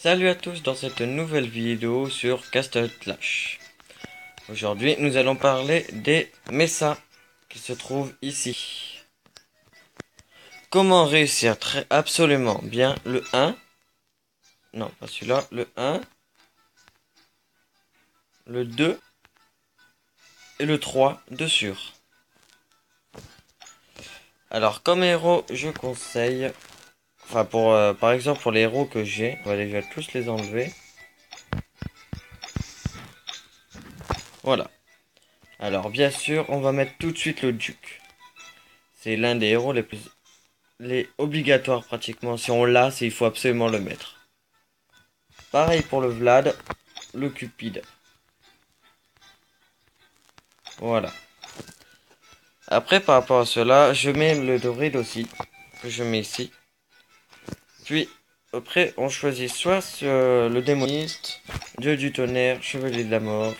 Salut à tous dans cette nouvelle vidéo sur Castle Clash. Aujourd'hui nous allons parler des Messas qui se trouvent ici. Comment réussir absolument bien le 1. Non pas celui-là, le 1, le 2 et le 3 de sûr. Alors comme héros je conseille, enfin par exemple pour les héros que j'ai, on va déjà tous les enlever. Voilà. Alors bien sûr on va mettre tout de suite le duc. C'est l'un des héros les obligatoires pratiquement. Si on l'a, il faut absolument le mettre. Pareil pour le Vlad, le Cupide. Voilà. Après par rapport à cela, je mets le Druide aussi, que je mets ici. Puis après on choisit soit le démoniste, dieu du tonnerre, chevalier de la mort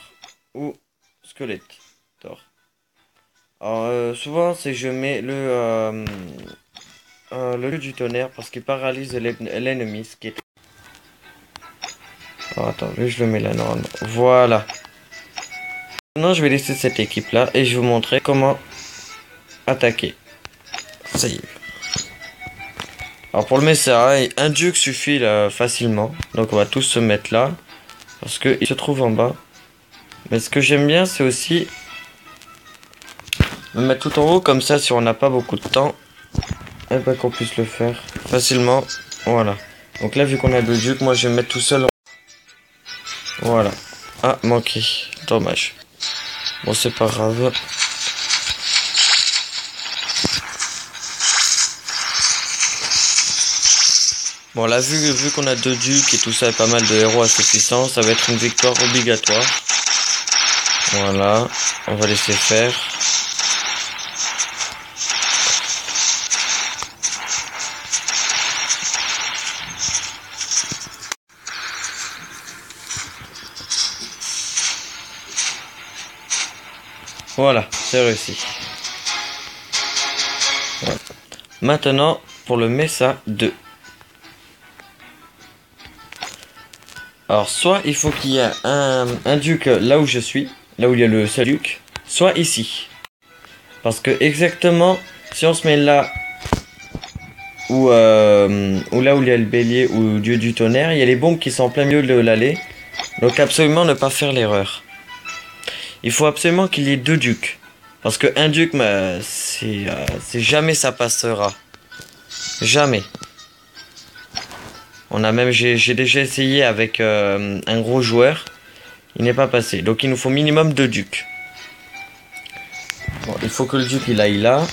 ou squelette. Alors souvent c'est je mets le dieu du tonnerre parce qu'il paralyse l'ennemi, ce qui est... Oh, attends, lui je le mets là normalement. Voilà. Maintenant je vais laisser cette équipe là et je vais vous montrer comment attaquer. Ça y est. Alors pour le Messera, un duc suffit là, facilement. Donc on va tous se mettre là. Parce qu'il se trouve en bas. Mais ce que j'aime bien c'est aussi me mettre tout en haut. Comme ça si on n'a pas beaucoup de temps, et ben, qu'on puisse le faire facilement. Voilà. Donc là vu qu'on a le duc, moi je vais me mettre tout seul. Voilà. Ah manqué. Dommage. Bon c'est pas grave. Bon là vu qu'on a deux ducs et tout ça et pas mal de héros assez puissants, ça va être une victoire obligatoire. Voilà, on va laisser faire. Voilà, c'est réussi. Voilà. Maintenant pour le Messa 2. Alors soit il faut qu'il y ait un duc là où je suis, là où il y a le seul duc, soit ici. Parce que exactement, si on se met là, ou là où il y a le bélier ou dieu du tonnerre, il y a les bombes qui sont en plein milieu de l'allée. Donc absolument ne pas faire l'erreur. Il faut absolument qu'il y ait deux ducs. Parce que un duc, c'est jamais ça passera. Jamais. J'ai déjà essayé avec un gros joueur. Il n'est pas passé. Donc il nous faut minimum deux ducs. Bon, il faut que le duc il aille là.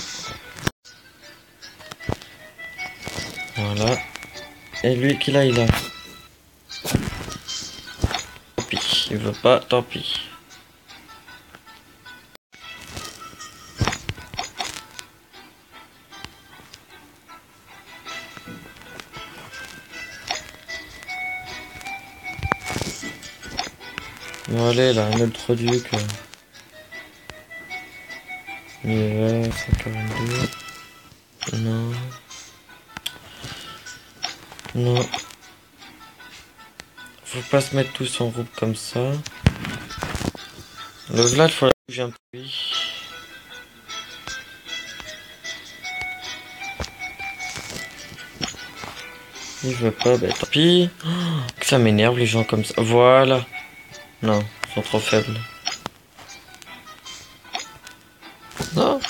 Voilà. Et lui qu'il aille là. Tant pis. Il veut pas, tant pis. Bon, allez là, un autre duc. 142. Non. Non. Faut pas se mettre tous en groupe comme ça. Le Vlad, faut la bouger un peu. Il veut pas, bah tant pis. Oh, que ça m'énerve les gens comme ça. Voilà. Non, ils sont trop faibles. Non.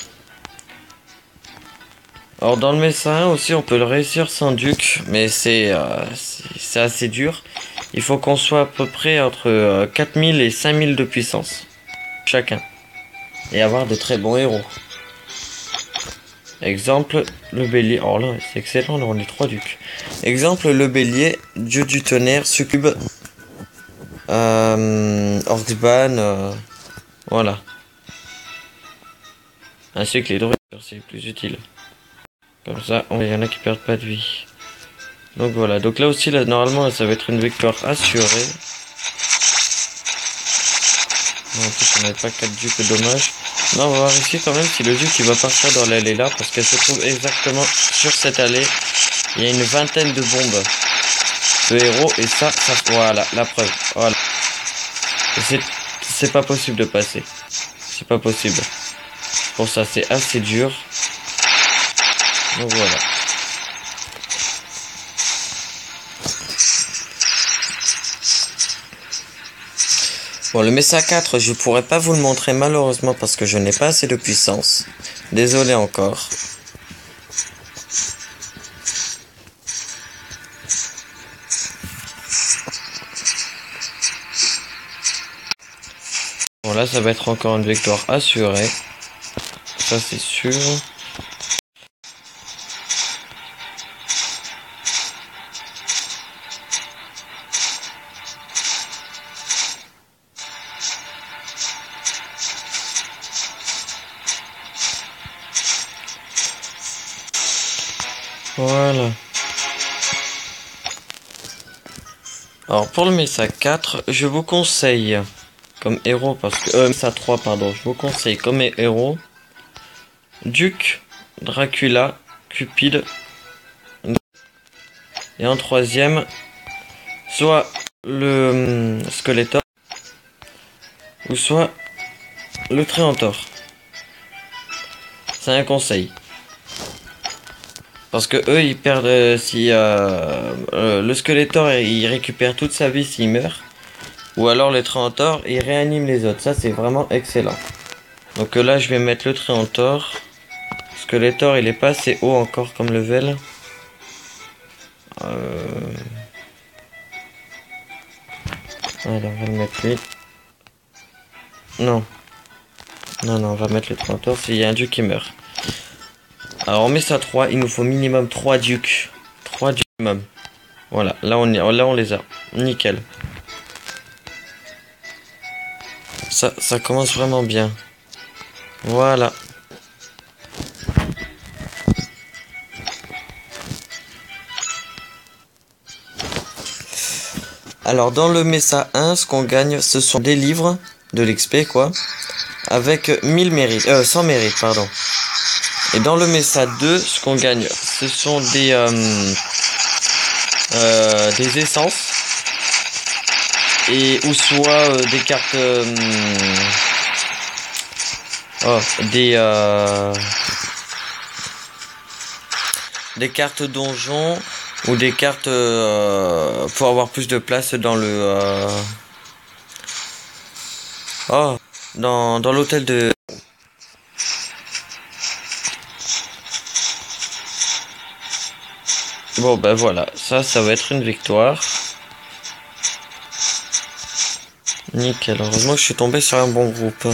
Alors dans le Messa 1 aussi on peut le réussir sans duc, mais c'est assez dur. Il faut qu'on soit à peu près entre 4000 et 5000 de puissance chacun. Et avoir de très bons héros. Exemple, le bélier. Oh là, c'est excellent, là on est 3 ducs. Exemple, le bélier, dieu du tonnerre, succube, Orcsban, voilà. Ainsi que les druides, c'est plus utile. Comme ça, il y en a qui perdent pas de vie. Donc voilà, donc là aussi, là, normalement, ça va être une victoire assurée. Non, en plus, on n'avait pas 4 ducs, dommage. Non, on va voir ici quand même si le duc il va partir dans l'allée là, parce qu'elle se trouve exactement sur cette allée. Il y a une vingtaine de bombes. le héros et ça, voilà, la preuve, voilà. C'est pas possible de passer. C'est pas possible. Pour ça, c'est assez dur. Donc voilà. Bon, le Mesa 4, je pourrais pas vous le montrer malheureusement parce que je n'ai pas assez de puissance. Désolé encore. Bon, là, ça va être encore une victoire assurée. Ça, c'est sûr. Voilà. Alors pour le Mesa 4, je vous conseille comme héros parce que Mesa 3 pardon, je vous conseille comme héros Duke, Dracula, Cupid et en troisième soit le Skeletor ou soit le Tréantor. C'est un conseil. Parce que eux ils perdent si le Skeletor il récupère toute sa vie s'il meurt. Ou alors le Tréantor il réanime les autres. Ça c'est vraiment excellent. Donc là je vais mettre le Tréantor. Skeletor il est pas assez haut encore comme level. Alors on va le mettre lui. Non. Non, on va mettre le Tréantor s'il y a un duc qui meurt. Alors on met ça 3, il nous faut minimum 3 ducs. 3 ducs minimum. Voilà, là on les a. Nickel. Ça commence vraiment bien. Voilà. Alors dans le Mesa 1, ce qu'on gagne, ce sont des livres de l'XP quoi. Avec 1000 mérites, 100 mérites pardon. Et dans le Mesa 2, ce qu'on gagne, ce sont des essences. Et ou soit des cartes des cartes donjons ou des cartes pour avoir plus de place dans le dans l'hôtel de bon ben voilà, ça va être une victoire. Nickel, heureusement que je suis tombé sur un bon groupe.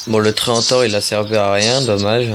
Bon, le Tréantor il a servi à rien, dommage.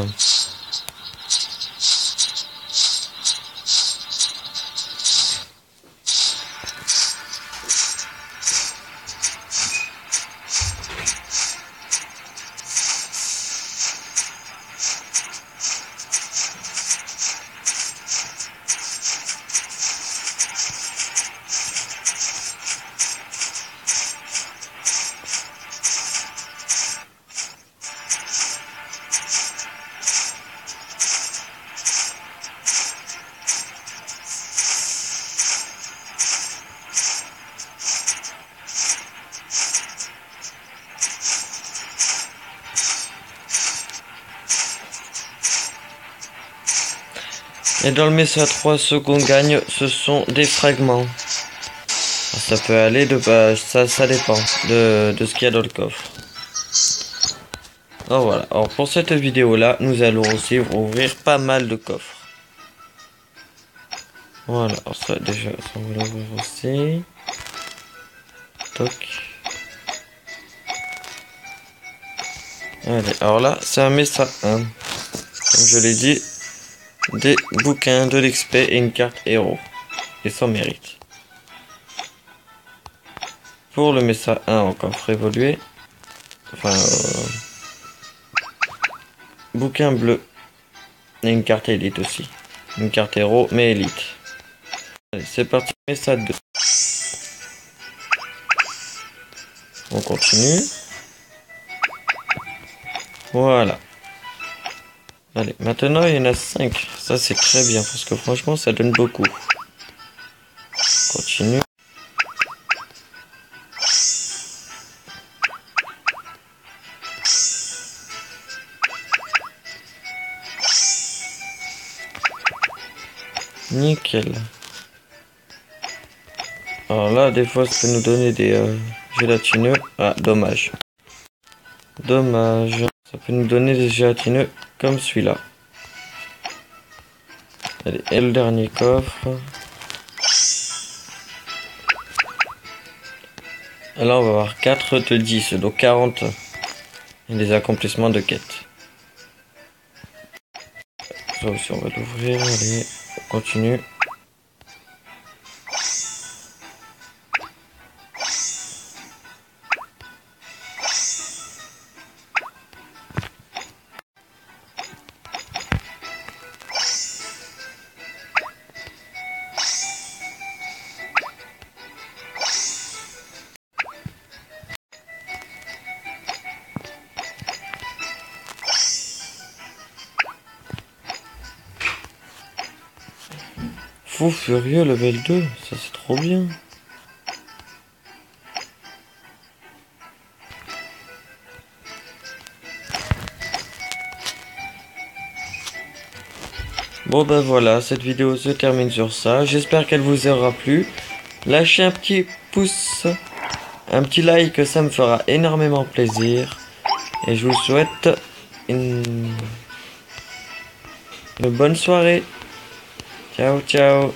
Et dans le Mesa 3, ce qu'on gagne, ce sont des fragments. Ça peut aller de ça dépend de ce qu'il y a dans le coffre. Alors voilà. Alors pour cette vidéo là, nous allons aussi ouvrir pas mal de coffres. Voilà. Alors ça déjà, ça on va l'ouvrir aussi. Toc. Allez. Alors là, c'est un Mesa 1. Comme je l'ai dit. Des bouquins, de l'XP et une carte héros. et sans mérite. Pour le Mesa 1 en coffre évolué, enfin bouquin bleu et une carte élite aussi. Une carte héros mais élite. Allez, c'est parti, Mesa 2. On continue. Voilà. Allez, maintenant il y en a 5. Ça c'est très bien parce que franchement ça donne beaucoup. Continue. Nickel. Alors là, des fois, ça peut nous donner des gélatineux. Ah, dommage. Dommage. Ça peut nous donner des gélatineux comme celui-là. Allez, et le dernier coffre. Et là, on va avoir 4 de 10, donc 40. Et des accomplissements de quête. Ça aussi, on va l'ouvrir. Allez, on continue. Fou furieux level 2, ça c'est trop bien. Bon ben voilà, cette vidéo se termine sur ça. J'espère qu'elle vous aura plu. Lâchez un petit pouce, un petit like, ça me fera énormément plaisir. Et je vous souhaite une bonne soirée. Ciao, ciao.